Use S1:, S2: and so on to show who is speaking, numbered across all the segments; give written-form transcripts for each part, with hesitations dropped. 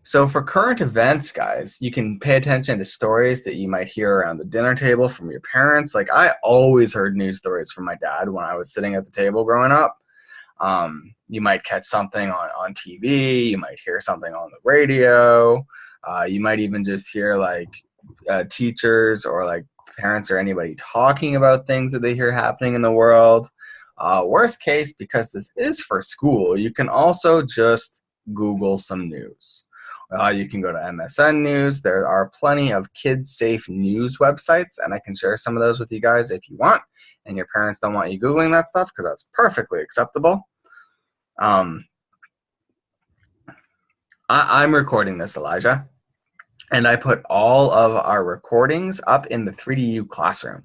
S1: So for current events, guys, you can pay attention to stories that you might hear around the dinner table from your parents. Like I always heard news stories from my dad when I was sitting at the table growing up. You might catch something on TV. You might hear something on the radio. You might even just hear like teachers or like parents or anybody talking about things that they hear happening in the world. Worst case, because this is for school, you can also just Google some news. You can go to MSN News. There are plenty of kids-safe news websites, and I can share some of those with you guys if you want, and your parents don't want you Googling that stuff because that's perfectly acceptable. Um, I'm recording this, Elijah, and I put all of our recordings up in the 3DU classroom.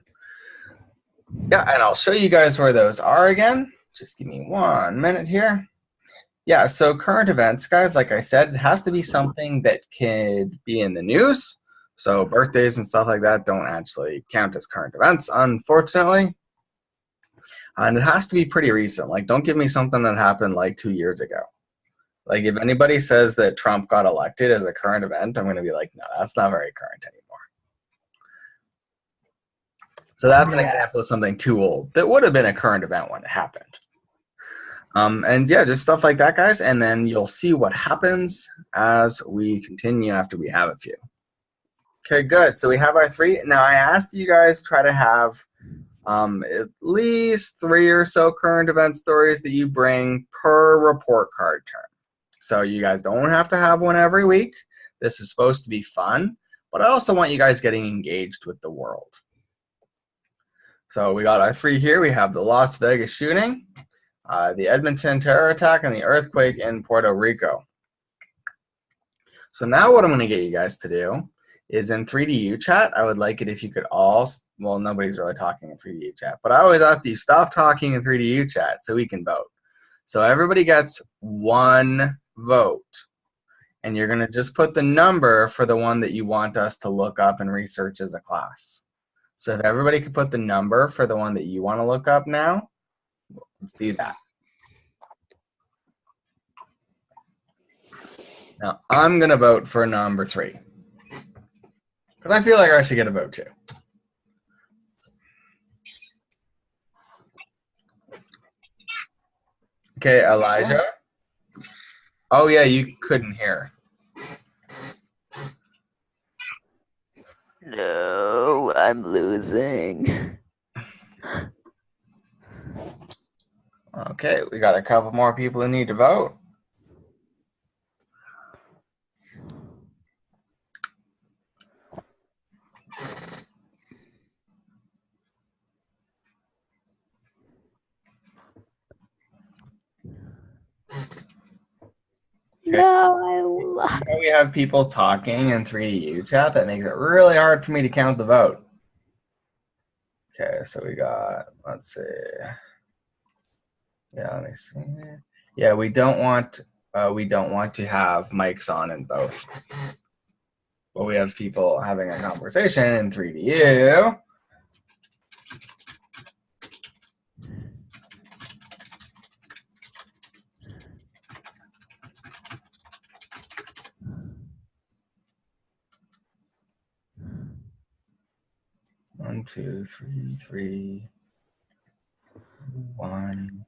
S1: Yeah, and I'll show you guys where those are again. Just give me 1 minute here. Yeah, so current events, guys, like I said, it has to be something that could be in the news. So birthdays and stuff like that don't actually count as current events, unfortunately. And it has to be pretty recent. Like, don't give me something that happened like 2 years ago. Like, if anybody says that Trump got elected as a current event, I'm going to be like, no, that's not very current anymore. So that's an example of something too old that would have been a current event when it happened. And yeah, just stuff like that, guys. And then you'll see what happens as we continue after we have a few. Okay, good. So we have our 3. Now I asked you guys try to have at least 3 or so current event stories that you bring per report card term. So you guys don't have to have one every week. This is supposed to be fun, but I also want you guys getting engaged with the world. So we got our 3 here. We have the Las Vegas shooting, the Edmonton terror attack, and the earthquake in Puerto Rico. So now what I'm going to get you guys to do is in 3DU chat, I would like it if you could all, well, nobody's really talking in 3DU chat, but I always ask you stop talking in 3DU chat so we can vote. So everybody gets 1 vote. And you're going to just put the number for the one that you want us to look up and research as a class. So if everybody could put the number for the one that you want to look up now, let's do that. Now, I'm going to vote for number 3. Because I feel like I should get a vote too. Okay, Elijah. Oh, yeah, you couldn't hear.
S2: No, I'm losing.
S1: Okay, we got a couple more people who need to vote.
S2: No,
S1: We have people talking in 3DU chat. That makes it really hard for me to count the vote. Okay, so we got, let's see. Yeah, let me see. Yeah, we don't want to have mics on in both. But we have people having a conversation in 3DU. One, two, three, 1.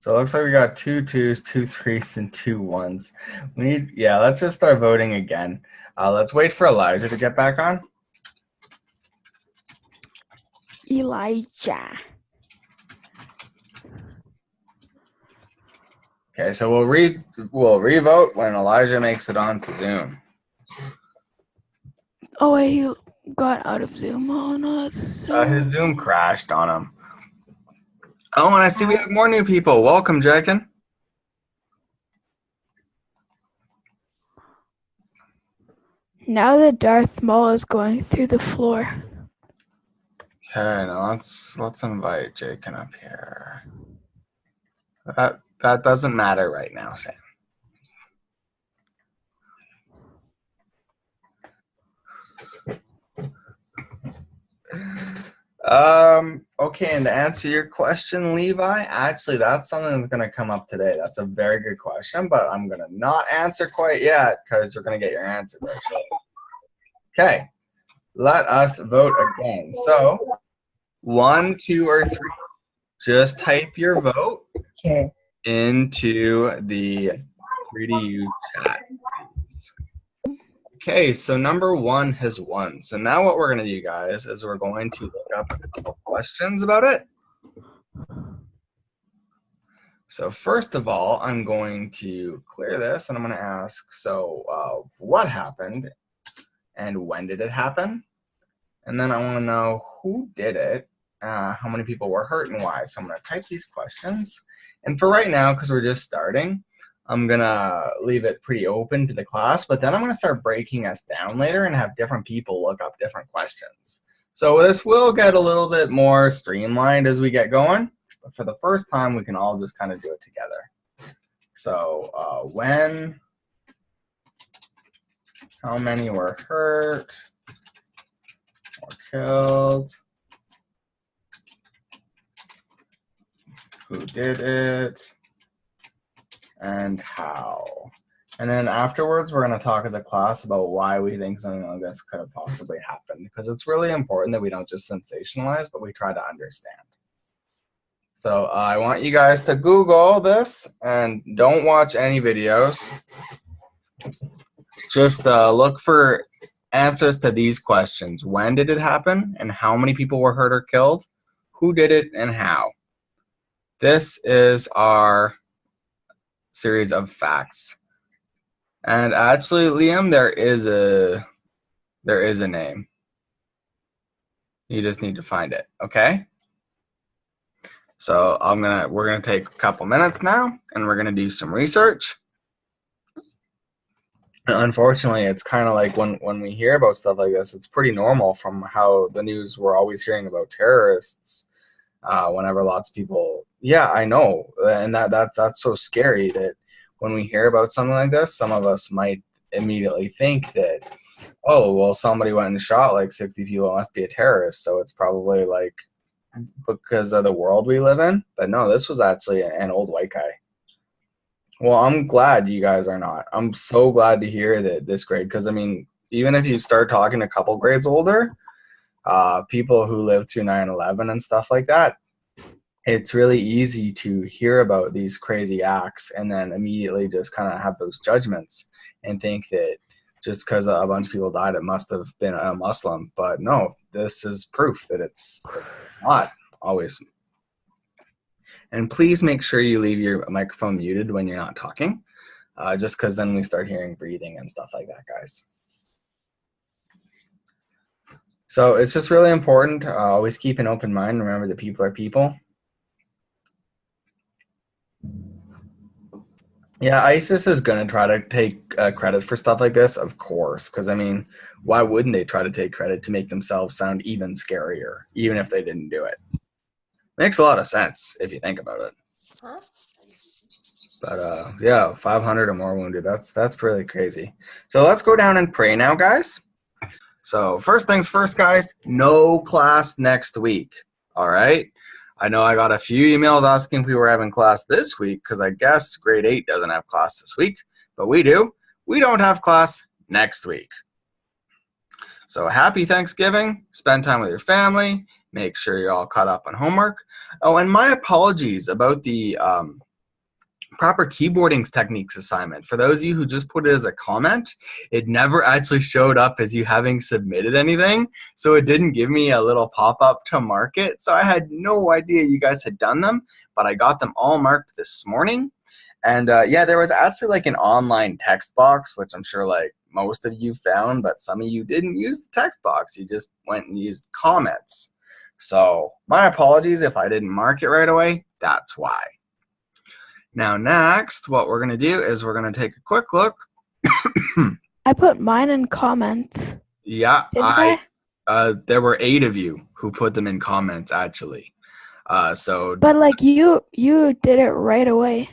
S1: So it looks like we got 2 2s, 2 3s, and 2 1s. We need, yeah, let's just start voting again. Let's wait for Elijah to get back on.
S2: Elijah.
S1: Okay, so we'll revote when Elijah makes it on to Zoom.
S2: Oh, wait, he got out of Zoom. Oh, no, that's so...
S1: His Zoom crashed on him. Oh, and I see we have more new people. Welcome, Jacken.
S2: Now the Darth Maul is going through the floor.
S1: Okay, now let's invite Jacken up here. That doesn't matter right now, Sam. Okay, and to answer your question, Levi, actually, that's something that's going to come up today. That's a very good question, but I'm going to not answer quite yet because you're going to get your answer very soon. Okay, let us vote again. So, 1, 2, or 3. Just type your vote into the 3DU chat. Okay, so number 1 has won. So now what we're going to do, guys, is we're going to look up a couple questions about it. So first of all, I'm going to clear this, and I'm going to ask, so what happened, and when did it happen? And then I want to know who did it, how many people were hurt, and why. So I'm going to type these questions. And for right now, because we're just starting, I'm going to leave it pretty open to the class, but then I'm going to start breaking us down later and have different people look up different questions. So this will get a little bit more streamlined as we get going, but for the first time, we can all just kind of do it together. So when, how many were hurt or killed, who did it, and how. And then afterwards, we're going to talk as a class about why we think something like this could have possibly happened, because it's really important that we don't just sensationalize, but we try to understand. So I want you guys to Google this and don't watch any videos. Just look for answers to these questions. When did it happen, and how many people were hurt or killed? Who did it, and how? This is our series of facts. And actually, Liam, there is a name. You just need to find it, okay? So we're gonna take a couple minutes now, and we're gonna do some research. And unfortunately, it's kind of like when we hear about stuff like this, it's pretty normal from how the news we're always hearing about terrorists. Whenever lots of people, yeah, I know, and that's so scary that when we hear about something like this, some of us might immediately think that, oh, well, somebody went and shot like 60 people, must be a terrorist, so it's probably like because of the world we live in. But no, this was actually an old white guy. Well, I'm glad you guys are not. I'm so glad to hear that this grade, because I mean, even if you start talking a couple grades older, people who lived through 9/11 and stuff like that, it's really easy to hear about these crazy acts and then immediately just kind of have those judgments and think that just because a bunch of people died, it must have been a Muslim. But no, this is proof that it's not always. And please make sure you leave your microphone muted when you're not talking, just because then we start hearing breathing and stuff like that, guys. So it's just really important to always keep an open mind. Remember that people are people. Yeah, ISIS is going to try to take credit for stuff like this, of course, because, I mean, why wouldn't they try to take credit to make themselves sound even scarier, even if they didn't do it? Makes a lot of sense if you think about it. Huh? But, yeah, 500 or more wounded. That's really crazy. So let's go down and pray now, guys. So first things first, guys, no class next week, all right? I know I got a few emails asking if we were having class this week because I guess grade 8 doesn't have class this week, but we do. We don't have class next week. So happy Thanksgiving. Spend time with your family. Make sure you're all caught up on homework. Oh, and my apologies about the proper keyboarding techniques assignment. For those of you who just put it as a comment, it never actually showed up as you having submitted anything. So it didn't give me a little pop-up to mark it. So I had no idea you guys had done them, but I got them all marked this morning. And yeah, there was actually like an online text box, which I'm sure like most of you found, but some of you didn't use the text box. You just went and used comments. So my apologies if I didn't mark it right away. That's why. Now, next, what we're going to do is we're going to take a quick look.
S2: I put mine in comments.
S1: Yeah, there were 8 of you who put them in comments, actually.
S2: But like you did it right away.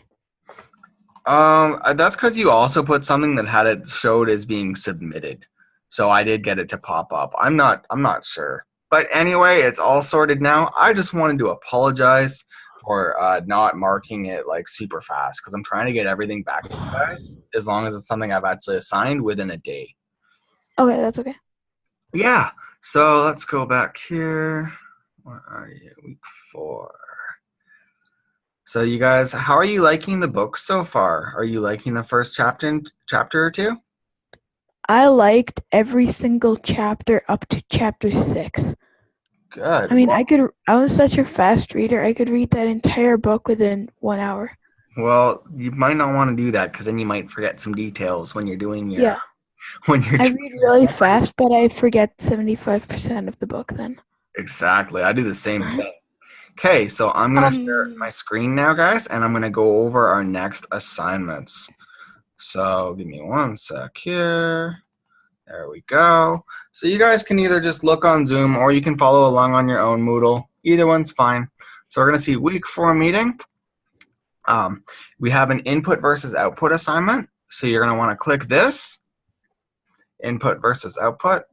S1: That's because you also put something that had it showed as being submitted. So I did get it to pop up. I'm not sure. But anyway, it's all sorted now. I just wanted to apologize for not marking it like super fast because I'm trying to get everything back to you guys as long as it's something I've actually assigned within a day.
S2: Okay, that's okay.
S1: Yeah, so let's go back here. Where are you? Week 4. So you guys, how are you liking the book so far? Are you liking the first chapter or two?
S2: I liked every single chapter up to chapter 6.
S1: Good.
S2: I mean, I was such a fast reader. I could read that entire book within 1 hour.
S1: Well, you might not want to do that because then you might forget some details when you're doing your
S2: Yeah. I read really fast, but I forget 75% of the book then.
S1: Exactly. I do the same thing. Okay, so I'm going to share my screen now, guys, and I'm going to go over our next assignments. So give me one sec here. There we go. So you guys can either just look on Zoom or you can follow along on your own Moodle. Either one's fine. So we're going to see week 4 meeting. We have an input versus output assignment. So you're going to want to click this, input versus output.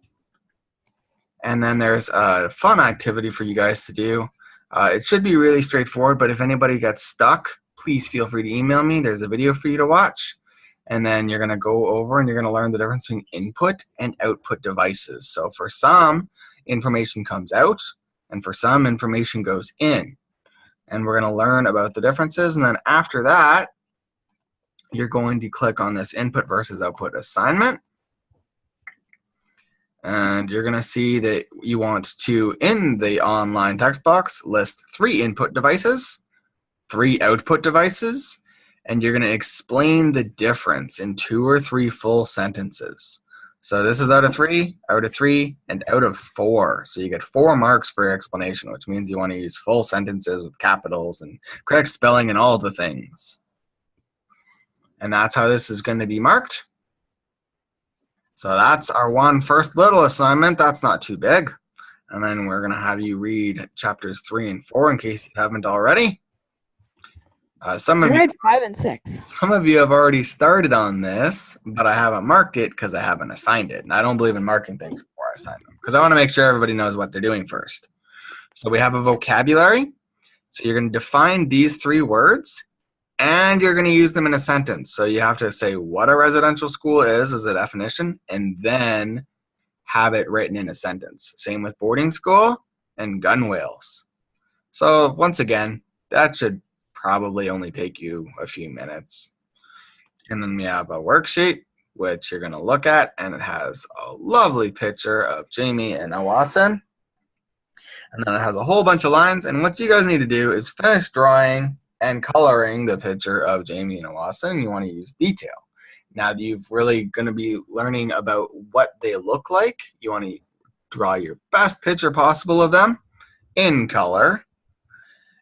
S1: And then there's a fun activity for you guys to do. It should be really straightforward, but if anybody gets stuck, please feel free to email me. There's a video for you to watch. And then you're going to go over and you're going to learn the difference between input and output devices. So for some, information comes out, and for some, information goes in. And we're going to learn about the differences. And then after that, you're going to click on this input versus output assignment. And you're going to see that you want to, in the online text box, list 3 input devices, 3 output devices, and you're going to explain the difference in 2 or 3 full sentences. So this is out of 3, and out of 4. So you get 4 marks for your explanation, which means you want to use full sentences with capitals and correct spelling and all the things. And that's how this is going to be marked. So that's our first little assignment. That's not too big. And then we're going to have you read chapters 3 and 4 in case you haven't already. Some of
S2: read 5 and 6.
S1: Some of you have already started on this, but I haven't marked it because I haven't assigned it. And I don't believe in marking things before I assign them because I want to make sure everybody knows what they're doing first. So we have a vocabulary. So you're going to define these 3 words, and you're going to use them in a sentence. So you have to say what a residential school is as a definition, and then have it written in a sentence. Same with boarding school and gun whales. So once again, that should probably only take you a few minutes. And then we have a worksheet, which you're going to look at, and it has a lovely picture of Jamie and Awasan. And then it has a whole bunch of lines, and what you guys need to do is finish drawing and coloring the picture of Jamie and Awasan, and you want to use detail. Now that you've really going to be learning about what they look like, you want to draw your best picture possible of them in color.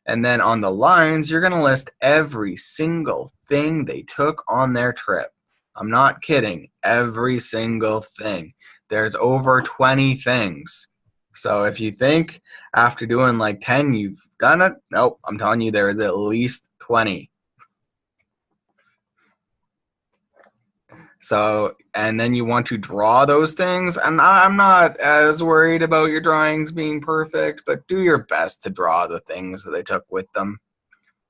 S1: And then on the lines, you're going to list every single thing they took on their trip. I'm not kidding. Every single thing. There's over 20 things. So if you think after doing like 10 you've done it, nope, I'm telling you there is at least 20. So, and then you want to draw those things. And I'm not as worried about your drawings being perfect, but do your best to draw the things that they took with them.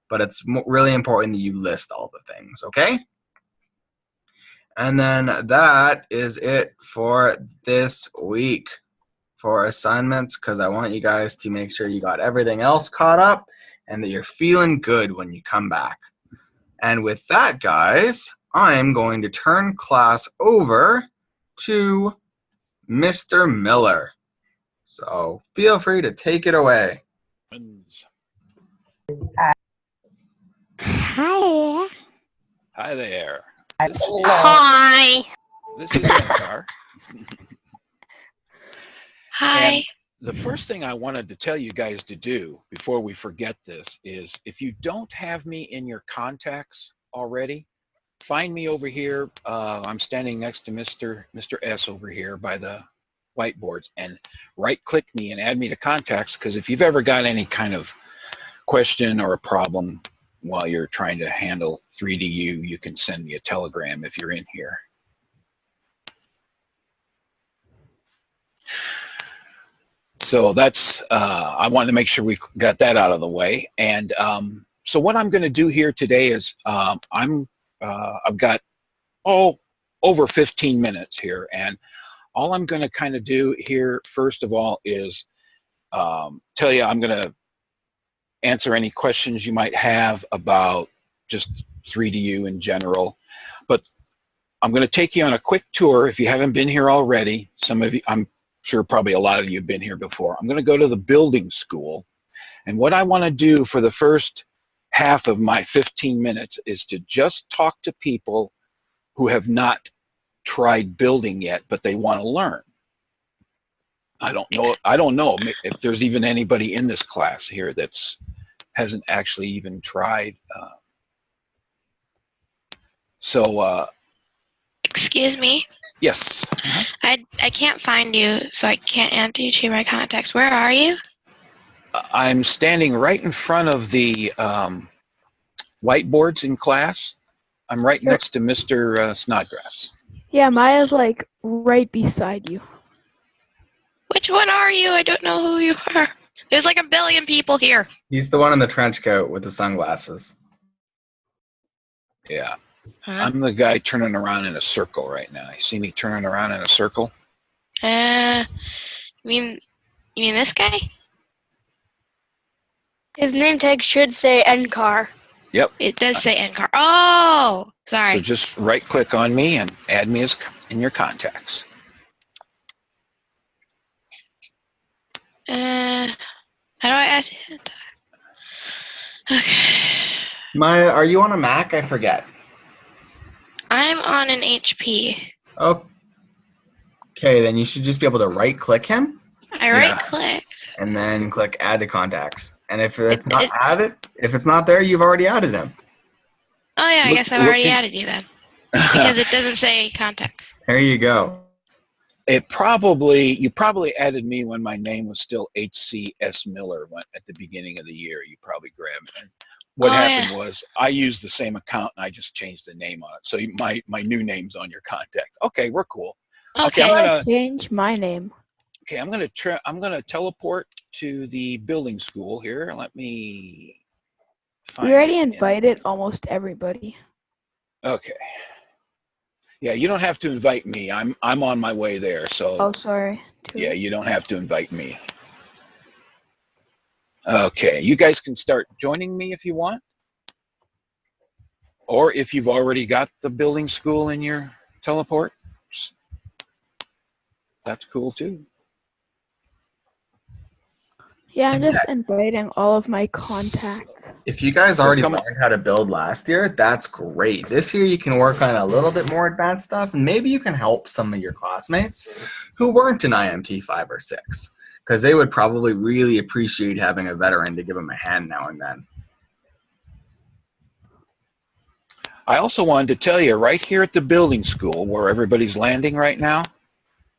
S1: But it's really important that you list all the things, okay? And then that is it for this week for assignments, because I want you guys to make sure you got everything else caught up and that you're feeling good when you come back. And with that, guys, I'm going to turn class over to Mr. Miller. So feel free to take it away.
S3: Hi.
S4: Hi there.
S3: Hi.
S4: This is Enkar.
S3: Hi.
S4: And the first thing I wanted to tell you guys to do before we forget this is if you don't have me in your contacts already, find me over here. I'm standing next to Mr. S over here by the whiteboards, and right-click me and add me to contacts, because if you've ever got any kind of question or a problem while you're trying to handle 3DU, you can send me a telegram if you're in here. So that's, I wanted to make sure we got that out of the way. And so what I'm going to do here today is I've got, over 15 minutes here. And all I'm going to kind of do here, first of all, is tell you I'm going to answer any questions you might have about just 3DU in general. But I'm going to take you on a quick tour. If you haven't been here already, some of you, I'm sure probably a lot of you have been here before. I'm going to go to the building school. And what I want to do for the first half of my 15 minutes is to just talk to people who have not tried building yet, but they want to learn. I don't know if there's even anybody in this class here that's hasn't actually even tried.
S3: Excuse me.
S4: Yes.
S3: I can't find you, so I can't add you to my contacts. Where are you?
S4: I'm standing right in front of the whiteboards in class. I'm right next to Mr. Snodgrass.
S2: Yeah, Maya's like right beside you.
S3: Which one are you? I don't know who you are. There's like a billion people here.
S1: He's the one in the trench coat with the sunglasses.
S4: Yeah.
S3: Huh?
S4: I'm the guy turning around in a circle right now. You see me turning around in a circle?
S3: You mean this guy?
S5: His name tag should say Enkar.
S4: Yep.
S3: It does say Enkar. Oh, sorry.
S4: So just right-click on me and add me as in your contacts.
S3: How do I add it? Okay.
S1: Maya, are you on a Mac? I forget.
S3: I'm on an HP.
S1: Okay, then you should just be able to right-click him
S3: I right-clicked.
S1: and then click Add to Contacts. And if it's not added, if it's not there, you've already added him.
S3: Oh yeah, I guess I've already added you then. Because it doesn't say contacts.
S1: There you go.
S4: You probably added me when my name was still HCS Miller at the beginning of the year. You probably grabbed it. What happened was I used the same account and I just changed the name on it. So my new name's on your contact. Okay, we're cool.
S3: Okay.
S4: I'm gonna
S2: Change my name.
S4: Okay, I'm gonna teleport to the building school here. Let me find
S2: We already
S4: it.
S2: invited almost everybody.
S4: Okay. Yeah, you don't have to invite me. I'm on my way there. So
S2: Oh, sorry.
S4: yeah, you don't have to invite me. Okay, you guys can start joining me if you want. Or if you've already got the building school in your teleport, that's cool too.
S2: Yeah, I'm just inviting all of my contacts.
S1: If you guys already learned how to build last year, that's great. This year you can work on a little bit more advanced stuff, and maybe you can help some of your classmates who weren't in IMT 5 or 6, because they would probably really appreciate having a veteran to give them a hand now and then.
S4: I also wanted to tell you, right here at the building school where everybody's landing right now,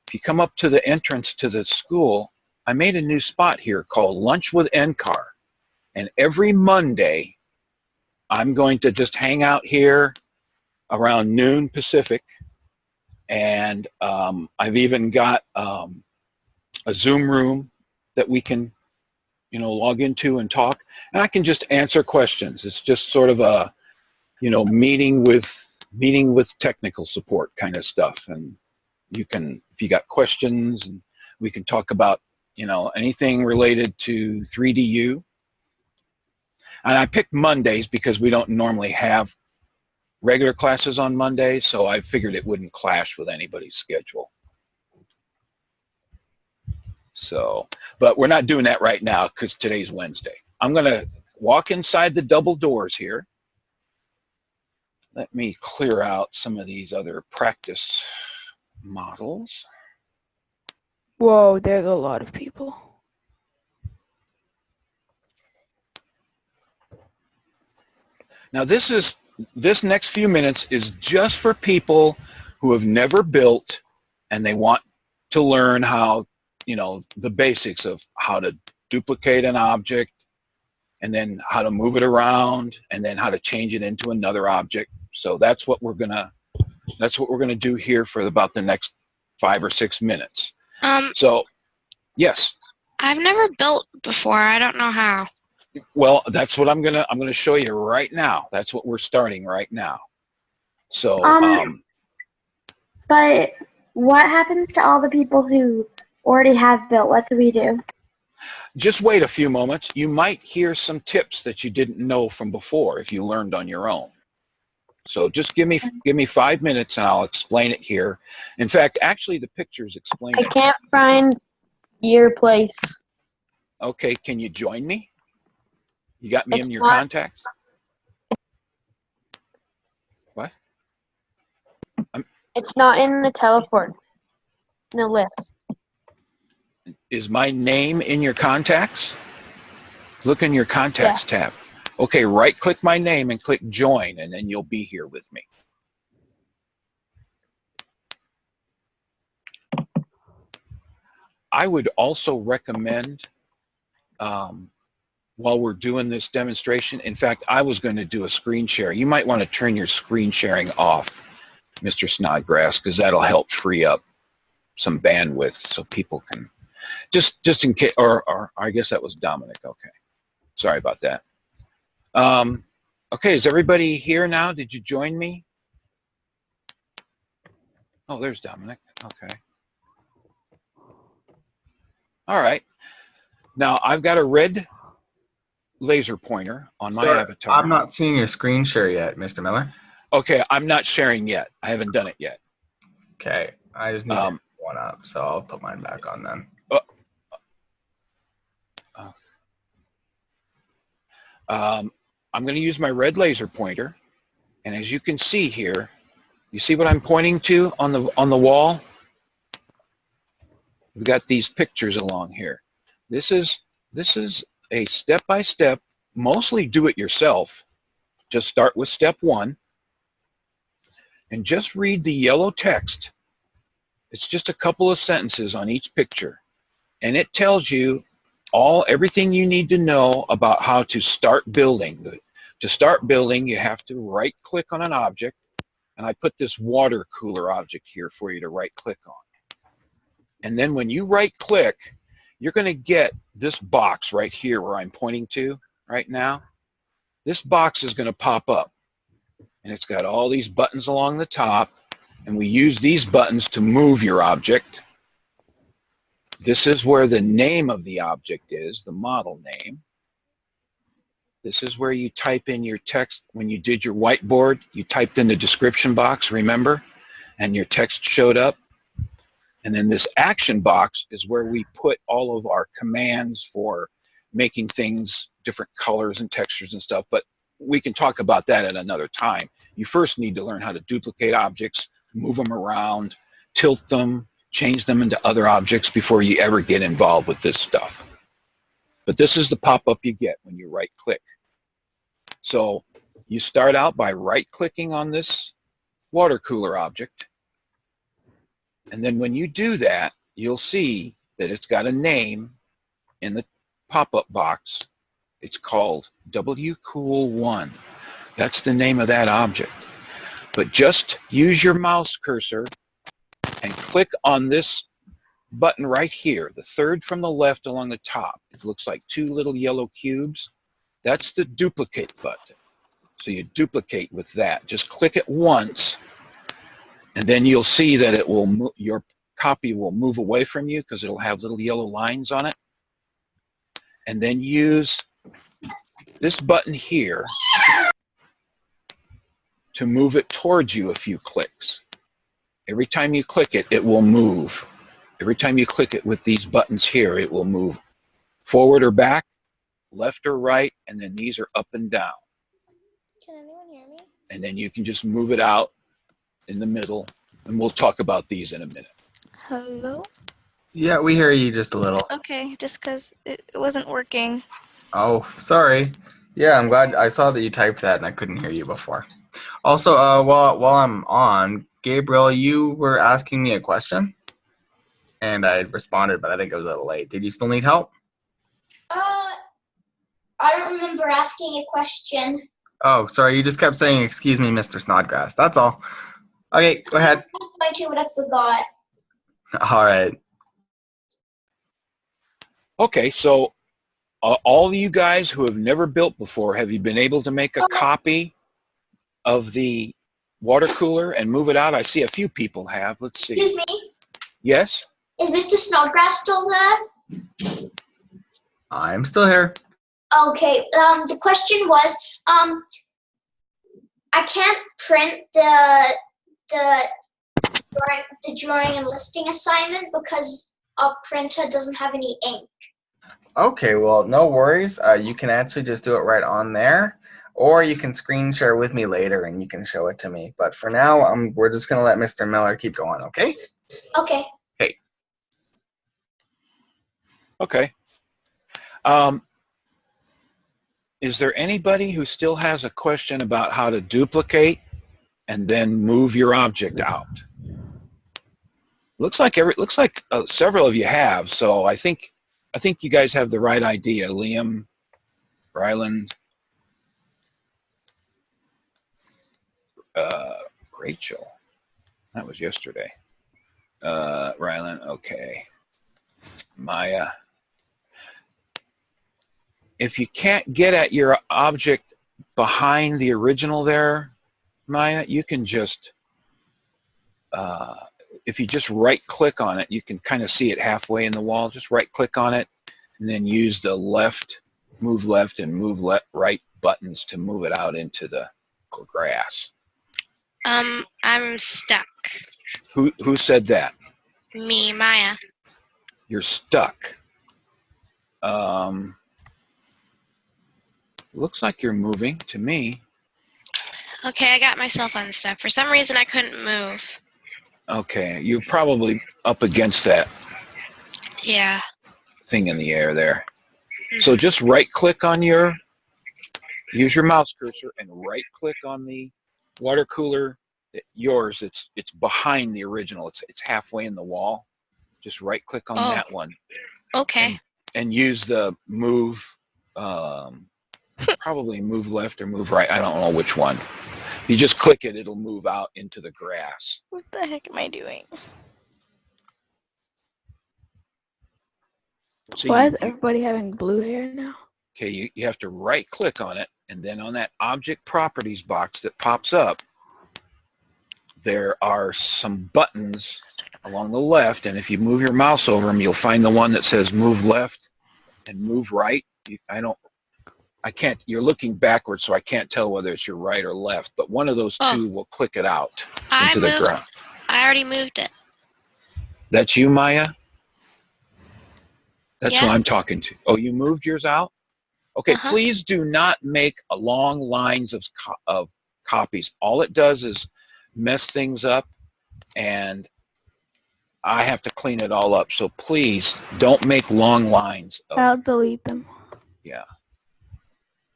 S4: if you come up to the entrance to the school, I made a new spot here called Lunch with Enkar. And every Monday, I'm going to just hang out here around noon Pacific. And I've even got a Zoom room that we can, log into and talk. And I can just answer questions. It's just sort of a, meeting with technical support kind of stuff. And you can, if you got questions, and we can talk about, anything related to 3DU. And I picked Mondays because we don't normally have regular classes on Mondays, so I figured it wouldn't clash with anybody's schedule. So, but we're not doing that right now because today's Wednesday. I'm gonna walk inside the double doors here. Let me clear out some of these other practice models.
S2: Whoa, there's a lot of people.
S4: Now this next few minutes is just for people who have never built and they want to learn how, the basics of how to duplicate an object and then how to move it around and then how to change it into another object. So that's what we're gonna do here for about the next 5 or 6 minutes. So, yes.
S3: I've never built before. I don't know how.
S4: Well, that's what I'm gonna show you right now. That's what we're starting right now. So,
S6: But what happens to all the people who already have built? What do we do?
S4: just wait a few moments. You might hear some tips that you didn't know from before if you learned on your own. So just give me 5 minutes and I'll explain it here. In fact, actually the pictures explain
S5: I
S4: it.
S5: can't find your place.
S4: Okay, can you join me? You got me
S5: It's
S4: in your
S5: not-
S4: contacts? What?
S5: It's not in the teleport. In the list.
S4: Is my name in your contacts? Look in your contacts
S5: Yes.
S4: tab. Okay, right click my name and click join and then you'll be here with me. I would also recommend while we're doing this demonstration, in fact, I was going to do a screen share. You might want to turn your screen sharing off, Mr. Snodgrass, because that'll help free up some bandwidth so people can, just in case, or I guess that was Dominic, okay. Sorry about that. Okay, is everybody here now? Did you join me? Oh, there's Dominic, okay. All right, now I've got a red laser pointer on my avatar.
S1: I'm not seeing your screen share yet, Mr. Miller.
S4: Okay, I'm not sharing yet. I haven't done it yet.
S1: Okay, I just need to put one up, so I'll put mine back on then.
S4: I'm going to use my red laser pointer, and as you can see here, you see what I'm pointing to on the wall? We've got these pictures along here. This is a step-by-step, mostly do-it-yourself. Just start with step 1, and just read the yellow text. It's just a couple of sentences on each picture, and it tells you everything you need to know about how to start building. To start building, you have to right-click on an object, and I put this water cooler object here for you to right-click on. And then when you right-click, you're going to get this box right here where I'm pointing to right now. This box is going to pop up, and it's got all these buttons along the top, and we use these buttons to move your object. This is where the name of the object is, the model name. This is where you type in your text. When you did your whiteboard, you typed in the description box, remember? And your text showed up. And then this action box is where we put all of our commands for making things different colors and textures and stuff, but we can talk about that at another time. You first need to learn how to duplicate objects, move them around, tilt them, change them into other objects before you ever get involved with this stuff. But this is the pop-up you get when you right-click. So you start out by right-clicking on this water cooler object, and then when you do that, you'll see that it's got a name in the pop-up box. It's called WCool1. That's the name of that object. But just use your mouse cursor and click on this button right here, the third from the left along the top. It looks like 2 little yellow cubes. That's the duplicate button. So you duplicate with that. Just click it once, and then you'll see that it will your copy will move away from you because it'll have little yellow lines on it. And then use this button here to move it towards you a few clicks. Every time you click it, it will move. Every time you click it with these buttons here, it will move forward or back, left or right, and then these are up and down.
S7: Can anyone hear me?
S4: And then you can just move it out in the middle, and we'll talk about these in a minute.
S7: Hello?
S1: Yeah, we hear you just a little.
S7: Okay, just because it wasn't working.
S1: Oh, sorry. Yeah, I'm glad I saw that you typed that and I couldn't hear you before. Also, while I'm on, Gabriel, you were asking me a question, and I responded, but I think it was a little late. Did you still need help?
S8: I don't remember asking a question.
S1: Oh, sorry. You just kept saying, "Excuse me, Mr. Snodgrass." That's all. Okay, go ahead.
S8: I was going to, but I forgot.
S1: All right.
S4: Okay, so all of you guys who have never built before, have you been able to make a copy of the water cooler and move it out? I see a few people have. Let's see.
S8: Excuse me.
S4: Yes?
S8: Is Mr. Snodgrass still there?
S1: I'm still here.
S8: Okay. The question was, I can't print the drawing and listing assignment because our printer doesn't have any ink.
S1: Okay, well, no worries. You can actually just do it right on there, or you can screen share with me later and you can show it to me. But for now, we're just going to let Mr. Miller keep going, okay?
S8: Okay.
S1: Okay.
S4: Okay. Is there anybody who still has a question about how to duplicate and then move your object out? Looks like several of you have, so I think you guys have the right idea. Liam, Ryland, Rachel. That was yesterday. Ryland, okay. Maya. If you can't get at your object behind the original there, Maya, you can just, if you just right-click on it, you can kind of see it halfway in the wall. Just right-click on it, and then use the move left and move right buttons to move it out into the grass.
S3: I'm stuck.
S4: Who said that?
S3: Me, Maya.
S4: You're stuck. Looks like you're moving to me.
S3: Okay, I got myself unstuck. For some reason, I couldn't move.
S4: Okay, you're probably up against that
S3: Yeah.
S4: thing in the air there. So just right-click on use your mouse cursor and right-click on the water cooler. Yours, it's behind the original. It's halfway in the wall. Just right-click on that one.
S3: Okay.
S4: And use the move, probably move left or move right. I don't know which one. You just click it, it'll move out into the grass.
S7: What the heck am I doing?
S4: So
S2: Why is everybody having blue hair now?
S4: Okay, you have to right-click on it, and then on that Object Properties box that pops up, there are some buttons along the left, and if you move your mouse over them, you'll find the one that says Move Left and Move Right. I can't, you're looking backwards, so I can't tell whether it's your right or left, but one of those two will click it out into the ground.
S3: I already moved it.
S4: That's you, Maya? That's
S3: Yeah.
S4: who I'm talking to. Oh, you moved yours out? Okay, please do not make long lines of copies. All it does is mess things up, and I have to clean it all up. So please don't make long lines.
S2: I'll delete them.
S4: Yeah.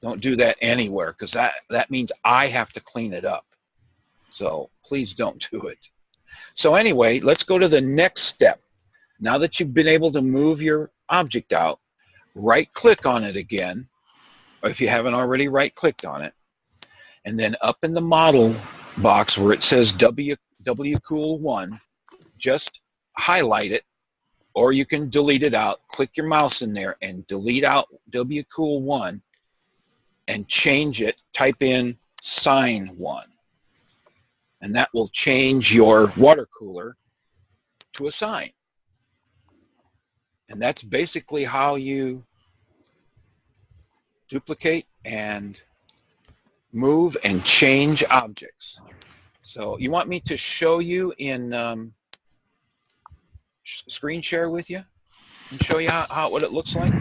S4: Don't do that anywhere, because that means I have to clean it up. So please don't do it. So anyway, let's go to the next step. Now that you've been able to move your object out, right-click on it again, or if you haven't already right-clicked on it, and then up in the model box where it says WCool1, just highlight it, or you can delete it out. Click your mouse in there and delete out WCool1 and change it. Type in sign 1, and that will change your water cooler to a sign. And that's basically how you duplicate and move and change objects. So you want me to show you in screen share with you and show you what it looks like?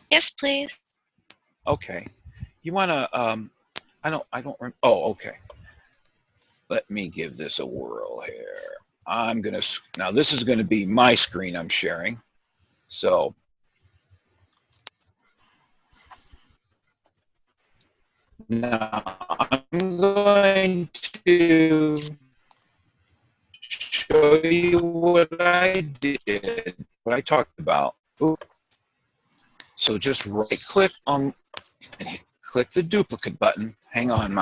S3: Yes, please.
S4: Okay. You want to, oh, okay. Let me give this a whirl here. Now this is going to be my screen I'm sharing. So now I'm going to show you what I did, what I talked about. Ooh. So just right click on and click the duplicate button. Hang on,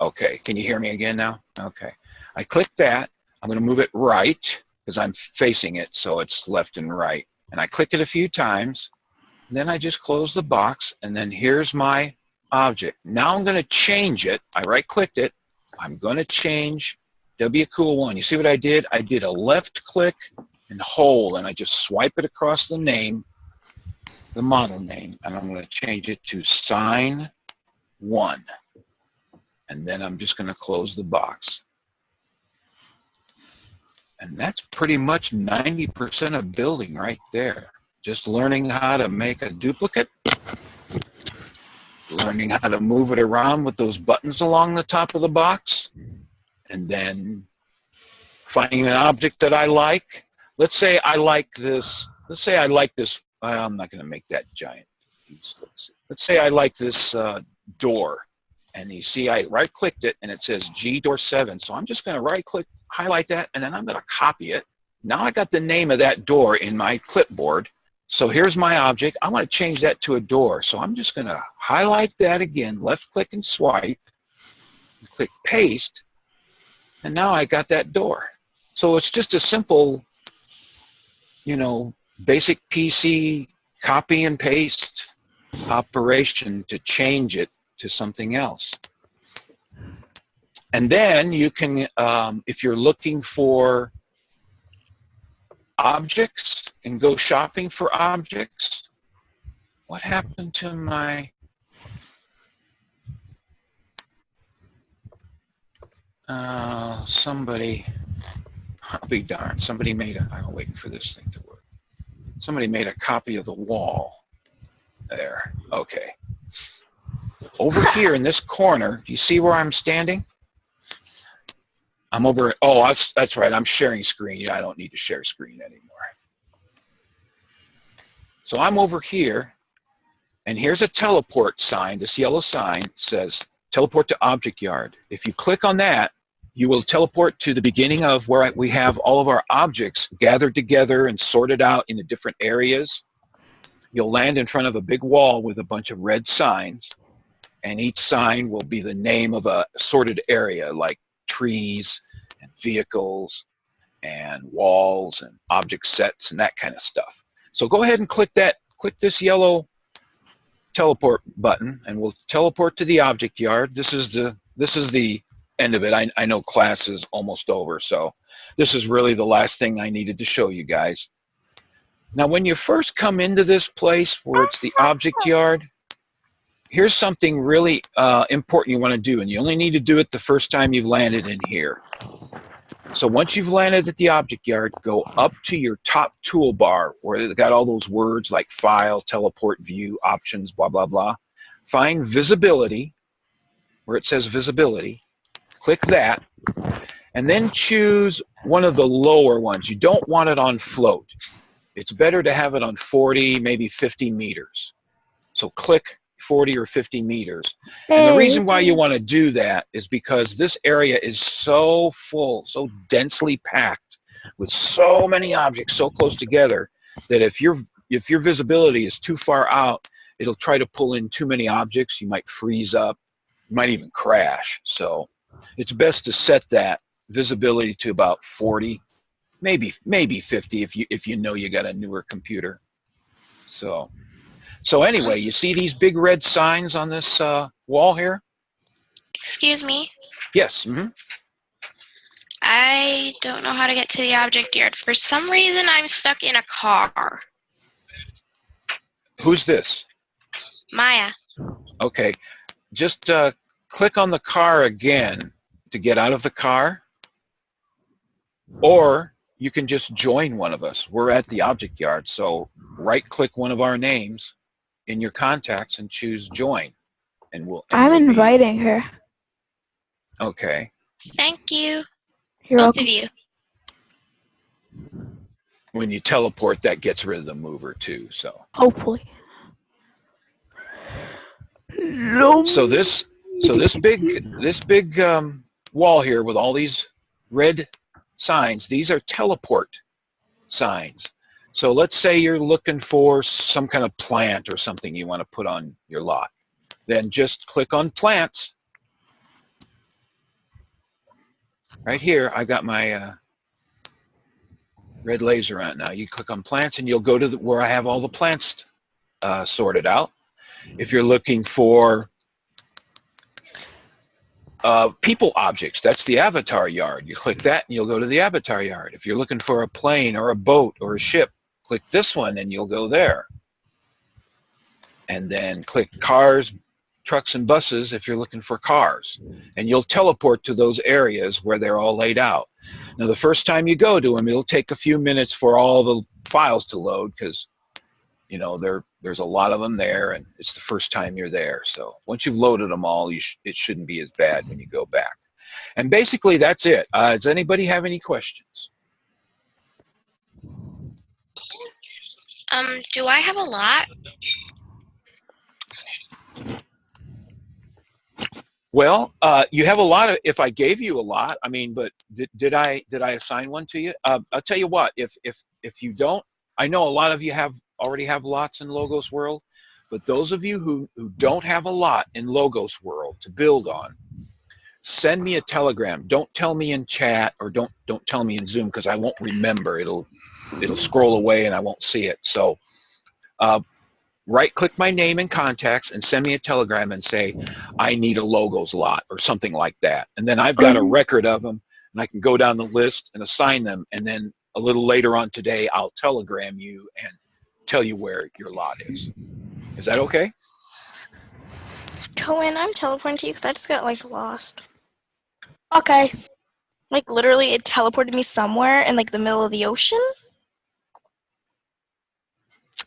S4: okay, can you hear me again now? Okay. I click that. I'm going to move it right because I'm facing it, so it's left and right. And I click it a few times, and then I just close the box, and then here's my object. Now I'm going to change it. I right-clicked it. I'm going to change W-Cool1. You see what I did? I did a left click and hold, and I just swipe it across the name, the model name, and I'm going to change it to Sign 1. And then I'm just going to close the box. And that's pretty much 90% of building right there. Just learning how to make a duplicate, learning how to move it around with those buttons along the top of the box, and then finding an object that I like. Let's say I like this. Let's say I like this. I'm not going to make that giant piece. Let's say I like this door. And you see I right-clicked it, and it says G door 7. So I'm just going to right-click, highlight that, and then I'm going to copy it. Now I got the name of that door in my clipboard. So here's my object. I want to change that to a door. So I'm just going to highlight that again, left-click and swipe, and click paste, and now I got that door. So it's just a simple, you know, basic PC copy and paste operation to change it to something else. And then you can, if you're looking for objects and go shopping for objects, what happened to my, somebody, I'll be darned, somebody made a, I'm waiting for this thing to work. Somebody made a copy of the wall. There, okay. Over here in this corner, do you see where I'm standing? I'm over, oh, that's right, I'm sharing screen. Yeah, I don't need to share screen anymore. So I'm over here, and here's a teleport sign. This yellow sign says, teleport to object yard. If you click on that, you will teleport to the beginning of where we have all of our objects gathered together and sorted out into different areas. You'll land in front of a big wall with a bunch of red signs, and each sign will be the name of a sorted area, like trees and vehicles and walls and object sets and that kind of stuff. So go ahead and click that, click this yellow teleport button, and we'll teleport to the object yard. This is the end of it. I know class is almost over, so this is really the last thing I needed to show you guys. Now when you first come into this place where it's the object yard, here's something really important you want to do, and you only need to do it the first time you've landed in here. So once you've landed at the object yard, go up to your top toolbar where they've got all those words like file, teleport, view, options, blah, blah, blah. Find visibility, where it says visibility. Click that, and then choose one of the lower ones. You don't want it on float. It's better to have it on 40, maybe 50 meters. So click 40 or 50 meters. And the reason why you want to do that is because this area is so full, so densely packed with so many objects so close together that if your visibility is too far out, it'll try to pull in too many objects. You might freeze up, you might even crash. So it's best to set that visibility to about 40, maybe 50 if you know you got a newer computer. So anyway, you see these big red signs on this wall here?
S3: Excuse me.
S4: Yes.
S3: I don't know how to get to the object yard. For some reason, I'm stuck in a car.
S4: Who's this?
S3: Maya.
S4: Okay. Just click on the car again to get out of the car. Or you can just join one of us. We're at the object yard, so right-click one of our names in your contacts and choose join. And
S2: I'm inviting her.
S4: Okay.
S3: Thank you.
S2: You're
S3: Both
S2: welcome.
S3: of you.
S4: When you teleport, that gets rid of the mover too. So.
S2: Hopefully.
S4: So this big wall here with all these red signs, these are teleport signs. So let's say you're looking for some kind of plant or something you want to put on your lot. Then just click on plants. Right here, I got my red laser on it. Now you click on plants and you'll go to where I have all the plants sorted out. If you're looking for people objects, that's the avatar yard. You click that and you'll go to the avatar yard. If you're looking for a plane or a boat or a ship, click this one and you'll go there. And then click cars, trucks, and buses if you're looking for cars. And you'll teleport to those areas where they're all laid out. Now, the first time you go to them, it'll take a few minutes for all the files to load because, you know, there's a lot of them there, and it's the first time you're there. So once you've loaded them all, it shouldn't be as bad when you go back. And basically, that's it. Does anybody have any questions?
S3: Do I have a lot?
S4: Well, you have a lot of. If I gave you a lot, I mean, but did I assign one to you? I'll tell you what. If you don't, I know a lot of you already have lots in Logos World, but those of you who don't have a lot in Logos World to build on, send me a telegram. Don't tell me in chat or don't tell me in Zoom because I won't remember. It'll scroll away and I won't see it. So. Right-click my name and contacts and send me a telegram and say, I need a Logos lot or something like that. And then I've got a record of them, and I can go down the list and assign them. And then a little later on today, I'll telegram you and tell you where your lot is. Is that okay?
S7: Cohen, I'm teleporting to you because I just got, like, lost.
S2: Okay.
S7: Like, literally, it teleported me somewhere in, like, the middle of the ocean.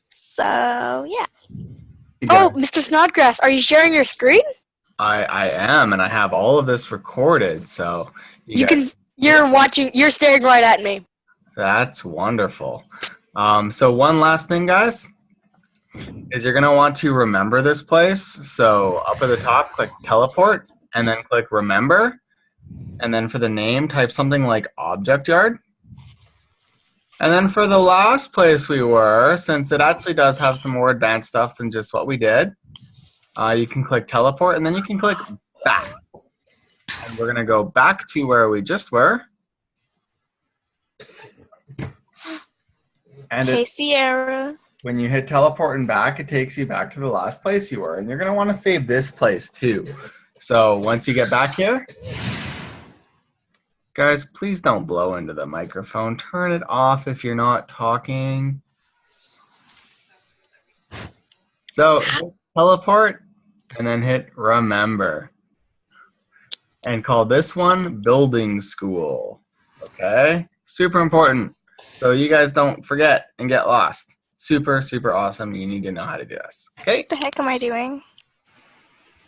S7: So, yeah.
S2: Oh, Mr. Snodgrass, are you sharing your screen?
S1: I am, and I have all of this recorded, so
S2: You're staring right at me.
S1: That's wonderful. So one last thing, guys, is you're gonna want to remember this place. So up at the top, click teleport, and then click remember, and then for the name, type something like object yard. And then for the last place we were, since it actually does have some more advanced stuff than just what we did, you can click teleport, and then you can click back. And we're going to go back to where we just were. And
S7: Hey, Sierra.
S1: when you hit teleport and back, it takes you back to the last place you were. And you're going to want to save this place too. So once you get back here, guys, please don't blow into the microphone. Turn it off if you're not talking. So hit teleport and then hit remember. And call this one building school. Okay? Super important. So you guys don't forget and get lost. Super, super awesome. You need to know how to do this. Okay?
S7: What the heck am I doing?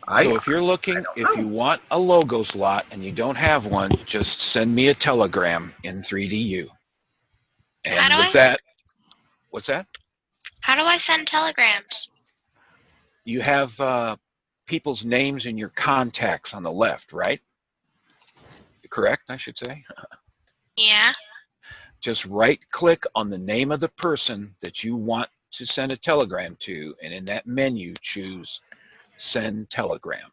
S4: So if you're looking, if you want a Logos lot and you don't have one, just send me a telegram in 3DU. And with that, what's that?
S3: How do I send telegrams?
S4: You have people's names in your contacts on the left, right? Correct, I should say.
S3: Yeah.
S4: Just right-click on the name of the person that you want to send a telegram to, and in that menu, choose Send Telegram.